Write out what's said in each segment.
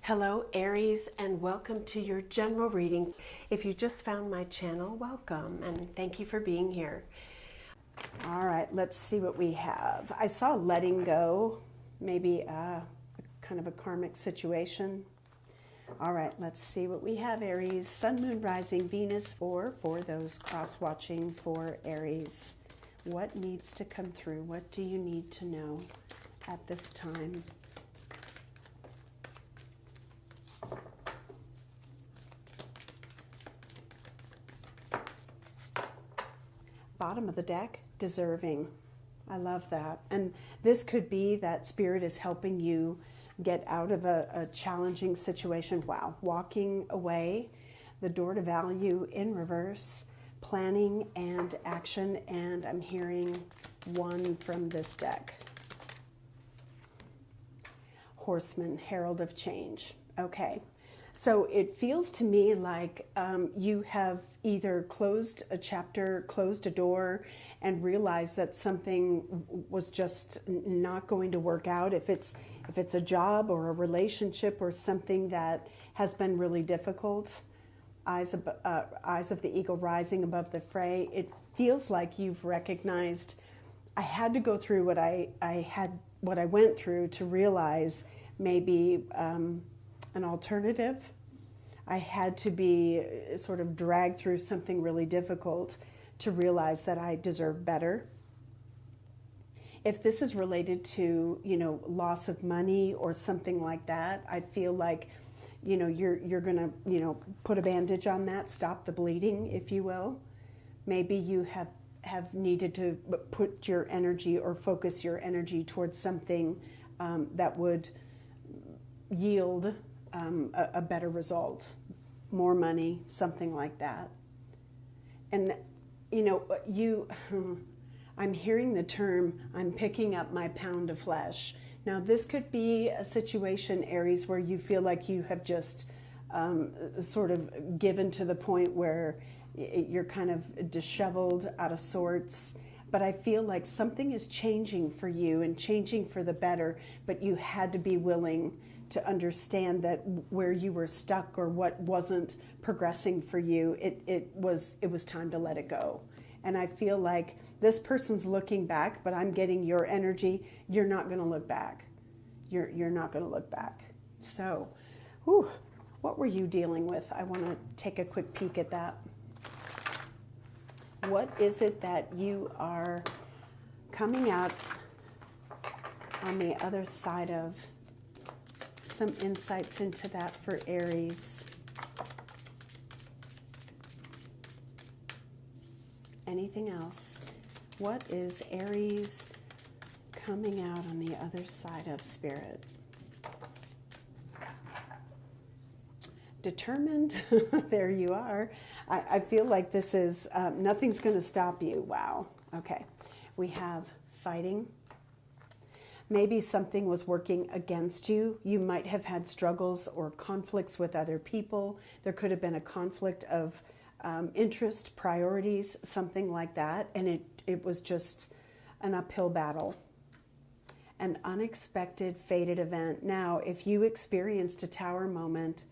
Hello Aries, and welcome to your general reading. If you just found my channel, welcome and thank you for being here. All right, let's see what we have. I saw letting go, maybe kind of a karmic situation. All right, let's see what we have, Aries. Sun, Moon, Rising, Venus for those cross-watching for Aries. What needs to come through? What do you need to know at this time? Bottom of the deck, deserving. I love that. And this could be that Spirit is helping you get out of a challenging situation. Wow. Walking away, the door to value in reverse, planning and action. And I'm hearing one from this deck. Horseman, Herald of Change. Okay. So it feels to me like you have either closed a chapter, closed a door, and realized that something was just not going to work out. If it's a job or a relationship or something that has been really difficult, eyes of the eagle rising above the fray, it feels like you've recognized, I had to go through what I went through to realize maybe an alternative. I had to be sort of dragged through something really difficult to realize that I deserve better. If this is related to, loss of money or something like that, I feel like, you're going to, put a bandage on that, stop the bleeding, if you will. Maybe you have needed to put your energy or focus your energy towards something that would yield a better result, more money, something like that. And, I'm hearing the term, I'm picking up my pound of flesh. Now, this could be a situation, Aries, where you feel like you have just sort of given to the point where you're kind of disheveled, out of sorts. But I feel like something is changing for you and changing for the better, but you had to be willing to understand that where you were stuck or what wasn't progressing for you, it was time to let it go. And I feel like this person's looking back, but I'm getting your energy. You're not going to look back. You're not going to look back. So, what were you dealing with? I want to take a quick peek at that. What is it that you are coming out on the other side of? Some insights into that for Aries. Anything else? What is Aries coming out on the other side of, Spirit? Determined. There you are. I feel like this is, nothing's going to stop you. Wow. Okay. We have fighting. Maybe something was working against you. You might have had struggles or conflicts with other people. There could have been a conflict of interest, priorities, something like that. And it was just an uphill battle. An unexpected, fated event. Now, if you experienced a tower moment,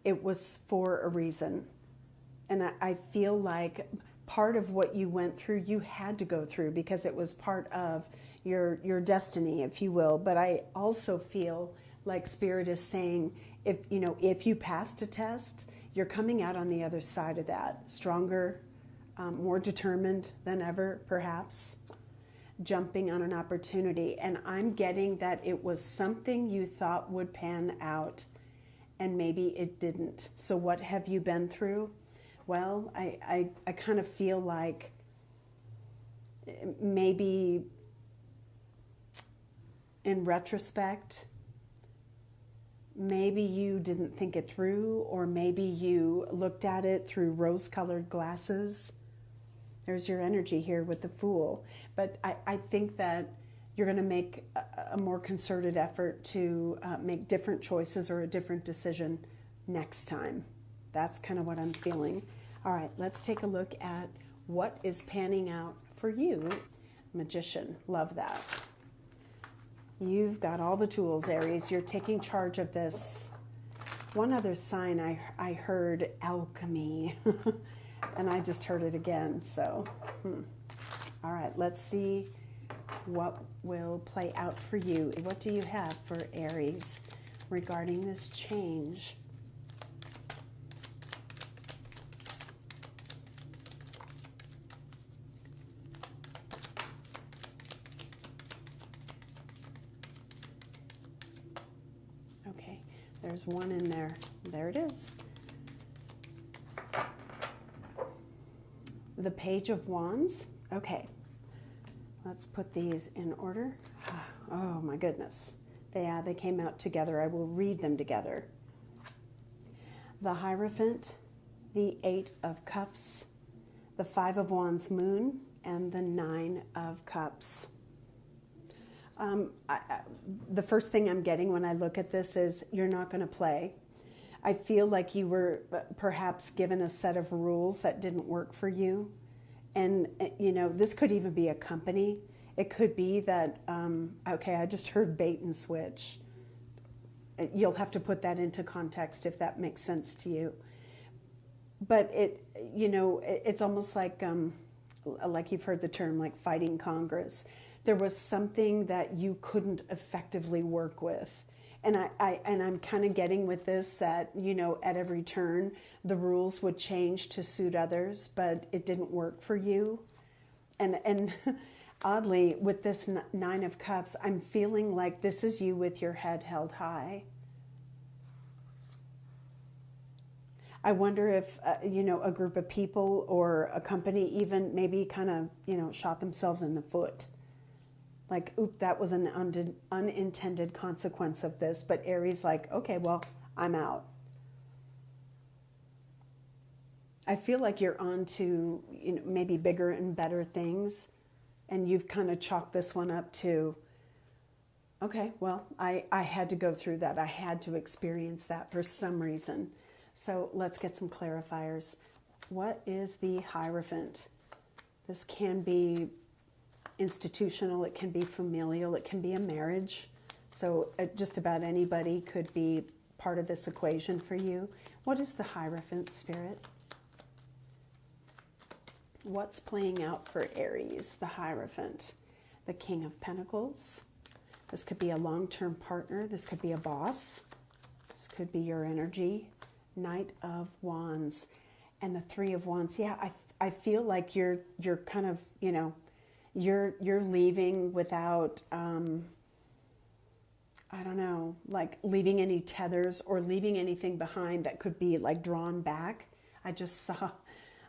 it was for a reason. And I feel like part of what you went through, you had to go through because it was part of your destiny, if you will. But I also feel like Spirit is saying, if you passed a test, you're coming out on the other side of that stronger, more determined than ever, perhaps, jumping on an opportunity. And I'm getting that it was something you thought would pan out, and maybe it didn't. So what have you been through? Well, I kind of feel like maybe in retrospect, maybe you didn't think it through, or maybe you looked at it through rose-colored glasses. There's your energy here with the Fool. But I think that you're going to make a more concerted effort to make different choices or a different decision next time. That's kind of what I'm feeling. All right, let's take a look at what is panning out for you. Magician, love that. You've got all the tools, Aries. You're taking charge of this. One other sign I heard alchemy, and I just heard it again. So, all right, let's see what will play out for you. What do you have for Aries regarding this change? Okay, there's one in there. There it is. The Page of Wands. Okay, let's put these in order. Oh my goodness. They came out together. I will read them together. The Hierophant, the Eight of Cups, the Five of Wands Moon, and the Nine of Cups. The first thing I'm getting when I look at this is you're not going to play. I feel like you were perhaps given a set of rules that didn't work for you. And, you know, this could even be a company. It could be that, okay, I just heard bait and switch. You'll have to put that into context if that makes sense to you. But it's almost like you've heard the term, like fighting Congress. There was something that you couldn't effectively work with. And I'm kind of getting with this that, you know, at every turn, the rules would change to suit others, but it didn't work for you. And oddly, with this Nine of Cups, I'm feeling like this is you with your head held high. I wonder if, a group of people or a company even maybe kind of, shot themselves in the foot. Like, oop, that was an unintended consequence of this. But Aries like, okay, well, I'm out. I feel like you're on to maybe bigger and better things. And you've kind of chalked this one up to, okay, well, I had to go through that. I had to experience that for some reason. So let's get some clarifiers. What is the Hierophant? This can be institutional, it can be familial, it can be a marriage. So just about anybody could be part of this equation for you. What is the Hierophant, Spirit? What's playing out for Aries, the Hierophant? The King of Pentacles. This could be a long-term partner. This could be a boss. This could be your energy. Knight of Wands. And the Three of Wands. Yeah, I feel like you're kind of, you're leaving without, I don't know, like leaving any tethers or leaving anything behind that could be like drawn back. I just saw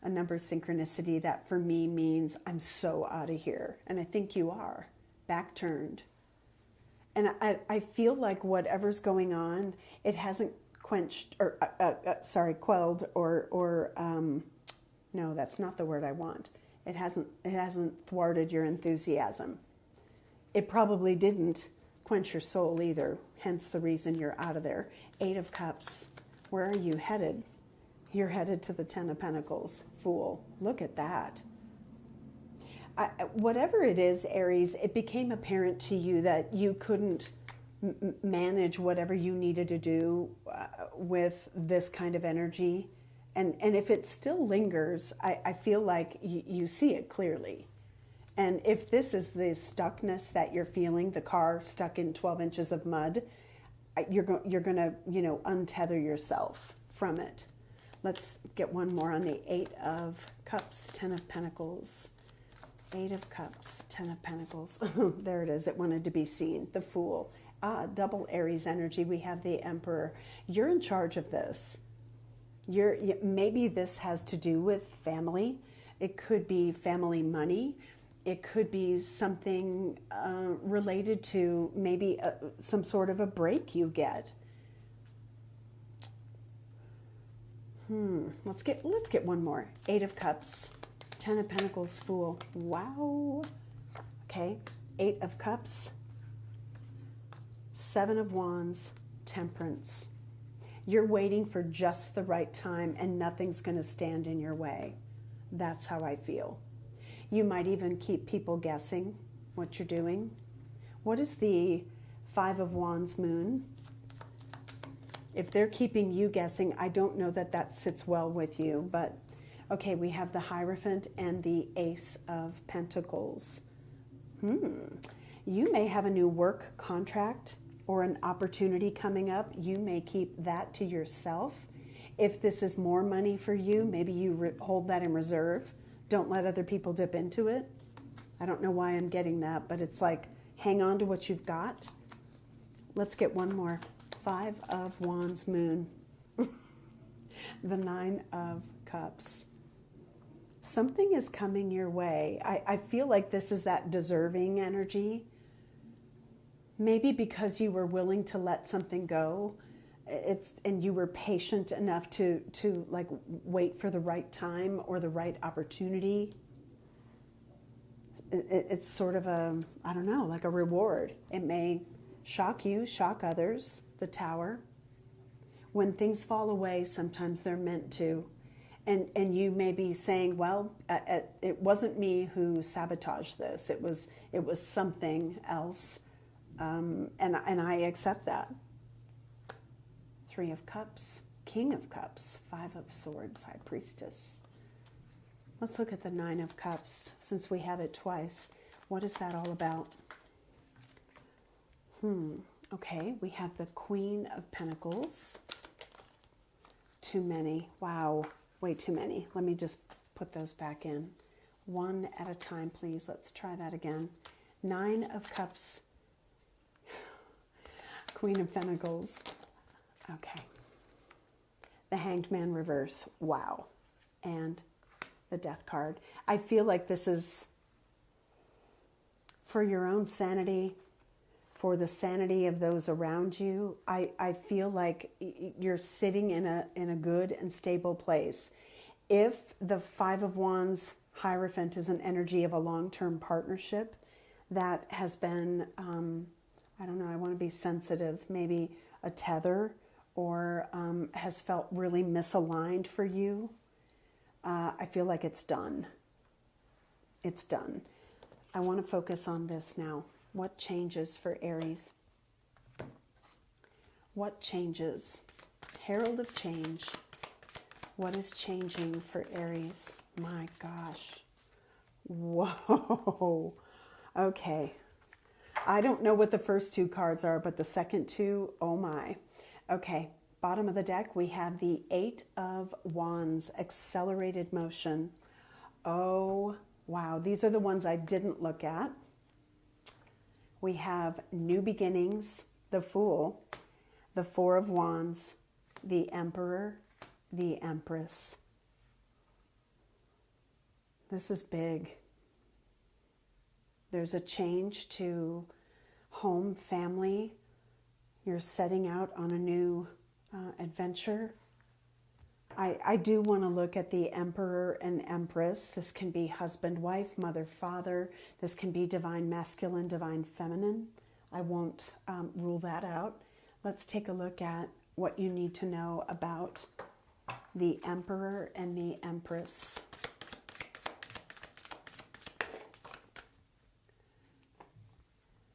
a number of synchronicity that for me means I'm so out of here. And I think you are, back turned. And I feel like whatever's going on, it hasn't quenched or, quelled or no, that's not the word I want. It hasn't thwarted your enthusiasm. It probably didn't quench your soul either, hence the reason you're out of there. Eight of Cups. Where are you headed? You're headed to the Ten of Pentacles. Fool. Look at that. Whatever it is, Aries, it became apparent to you that you couldn't manage whatever you needed to do with this kind of energy. And if it still lingers, I feel like you see it clearly. And if this is the stuckness that you're feeling, the car stuck in 12 inches of mud, you're going to, untether yourself from it. Let's get one more on the Eight of Cups, Ten of Pentacles. Eight of Cups, Ten of Pentacles. There it is. It wanted to be seen. The Fool. Double Aries energy. We have the Emperor. You're in charge of this. Maybe this has to do with family. It could be family money. It could be something related to maybe some sort of a break you get. Let's get one more. Eight of Cups, Ten of Pentacles, Fool. Wow. Okay. Eight of Cups, Seven of Wands, Temperance. You're waiting for just the right time and nothing's going to stand in your way. That's how I feel. You might even keep people guessing what you're doing. What is the Five of Wands Moon? if they're keeping you guessing, I don't know that that sits well with you. But okay, we have the Hierophant and the Ace of Pentacles. You may have a new work contract or an opportunity coming up. You may keep that to yourself. If this is more money for you, maybe you hold that in reserve. Don't let other people dip into it. I don't know why I'm getting that, but it's like, hang on to what you've got. Let's get one more. 5 of Wands, Moon. The 9 of Cups. Something is coming your way. I feel like this is that deserving energy. Maybe because you were willing to let something go, and you were patient enough to like wait for the right time or the right opportunity. It's sort of a, I don't know, like a reward. It may shock you, shock others. The Tower. When things fall away, sometimes they're meant to. And you may be saying, well, it wasn't me who sabotaged this. It was something else. And I accept that. 3 of Cups, King of Cups, 5 of Swords, High Priestess. Let's look at the 9 of Cups, since we have it twice. What is that all about? Okay, we have the Queen of Pentacles. Too many. Wow, way too many. Let me just put those back in. One at a time, please. Let's try that again. 9 of Cups. Queen of Pentacles. Okay. The Hanged Man reverse. Wow. And the Death card. I feel like this is for your own sanity, for the sanity of those around you. I feel like you're sitting in a good and stable place. If the 5 of Wands Hierophant is an energy of a long-term partnership that has been, I don't know, I want to be sensitive, maybe a tether, or has felt really misaligned for you, I feel like it's done. It's done. I want to focus on this now. What changes for Aries? What changes? Herald of change. What is changing for Aries? My gosh. Whoa. Okay. I don't know what the first 2 cards are, but the second 2, oh my. Okay. Bottom of the deck, we have the 8 of Wands, accelerated motion. Oh, wow. These are the ones I didn't look at. We have new beginnings, the Fool, the 4 of Wands, the Emperor, the Empress. This is big. There's a change to home, family. You're setting out on a new adventure. I do want to look at the Emperor and Empress. This can be husband, wife, mother, father. This can be divine masculine, divine feminine. I won't rule that out. Let's take a look at what you need to know about the Emperor and the Empress.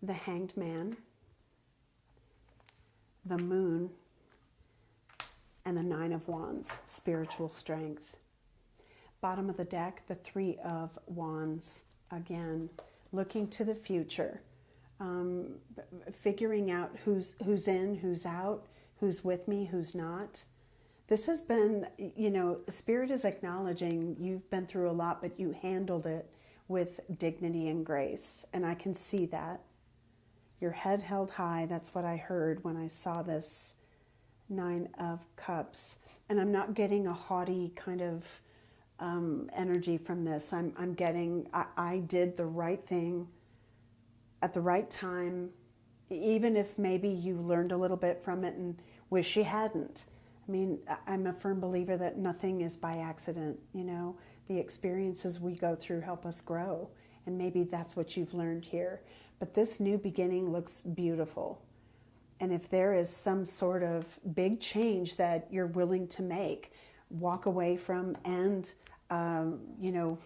The Hanged Man, the Moon, and the 9 of Wands, spiritual strength. Bottom of the deck, the 3 of Wands, again, looking to the future, figuring out who's in, who's out, who's with me, who's not. This has been, you know, Spirit is acknowledging you've been through a lot, but you handled it with dignity and grace, and I can see that. Your head held high, that's what I heard when I saw this 9 of Cups. And I'm not getting a haughty kind of energy from this. I'm getting, I did the right thing at the right time, even if maybe you learned a little bit from it and wish you hadn't. I mean, I'm a firm believer that nothing is by accident, you know. The experiences we go through help us grow, and maybe that's what you've learned here. But this new beginning looks beautiful. And if there is some sort of big change that you're willing to make, walk away from, and, you know,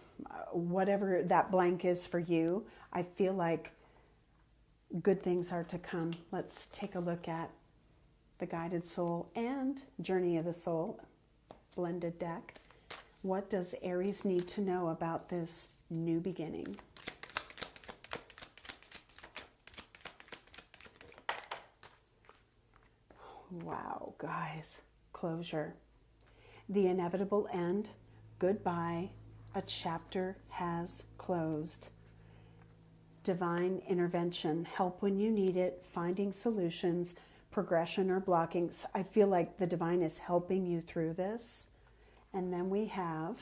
whatever that blank is for you, I feel like good things are to come. Let's take a look at the Guided Soul and Journey of the Soul blended deck. What does Aries need to know about this new beginning? Wow, guys. Closure. The inevitable end. Goodbye. A chapter has closed. Divine intervention. Help when you need it. Finding solutions. Progression or blocking. I feel like the divine is helping you through this. And then we have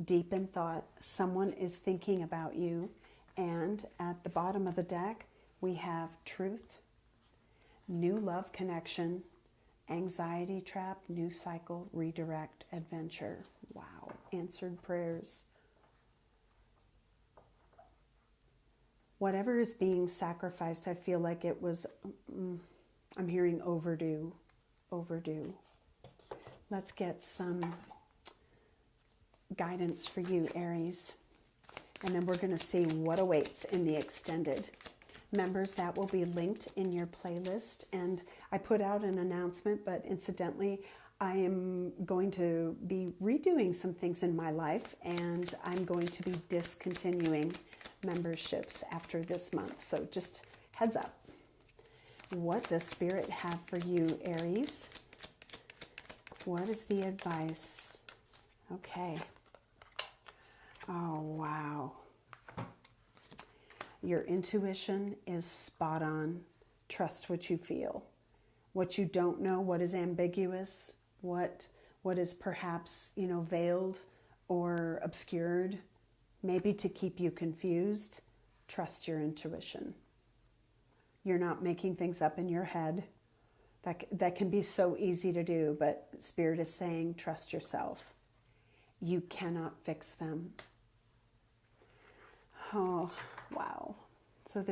deep in thought. Someone is thinking about you. And at the bottom of the deck, we have truth, new love connection, anxiety trap, new cycle, redirect, adventure. Wow. Answered prayers. Whatever is being sacrificed, I feel like it was, I'm hearing overdue. Overdue. Let's get some guidance for you, Aries. And then we're going to see what awaits in the extended. Members, that will be linked in your playlist. And I put out an announcement, but incidentally, I am going to be redoing some things in my life, and I'm going to be discontinuing memberships after this month. So just heads up. What does Spirit have for you, Aries? What is the advice? Okay. Oh, wow. Your intuition is spot on. Trust what you feel. What you don't know, what is ambiguous, what is perhaps, veiled or obscured, maybe to keep you confused, trust your intuition. You're not making things up in your head. That can be so easy to do, but Spirit is saying, trust yourself. You cannot fix them. Oh, wow. So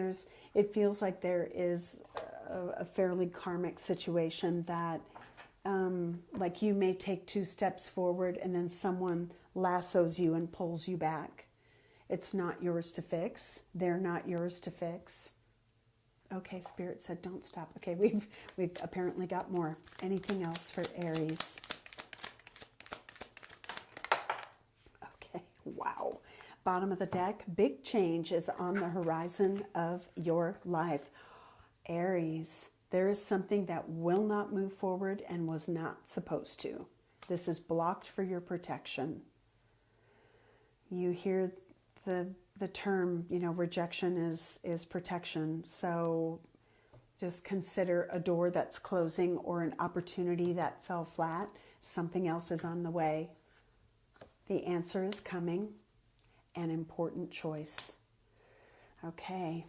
it feels like there is a fairly karmic situation that, like you may take 2 steps forward and then someone lassos you and pulls you back. It's not yours to fix. They're not yours to fix. Okay, Spirit said don't stop. Okay, we've apparently got more. Anything else for Aries? Okay, wow. Bottom of the deck, big change is on the horizon of your life. Aries, there is something that will not move forward and was not supposed to. This is blocked for your protection. You hear the term, rejection is protection. So just consider a door that's closing or an opportunity that fell flat. Something else is on the way. The answer is coming. An important choice. Okay.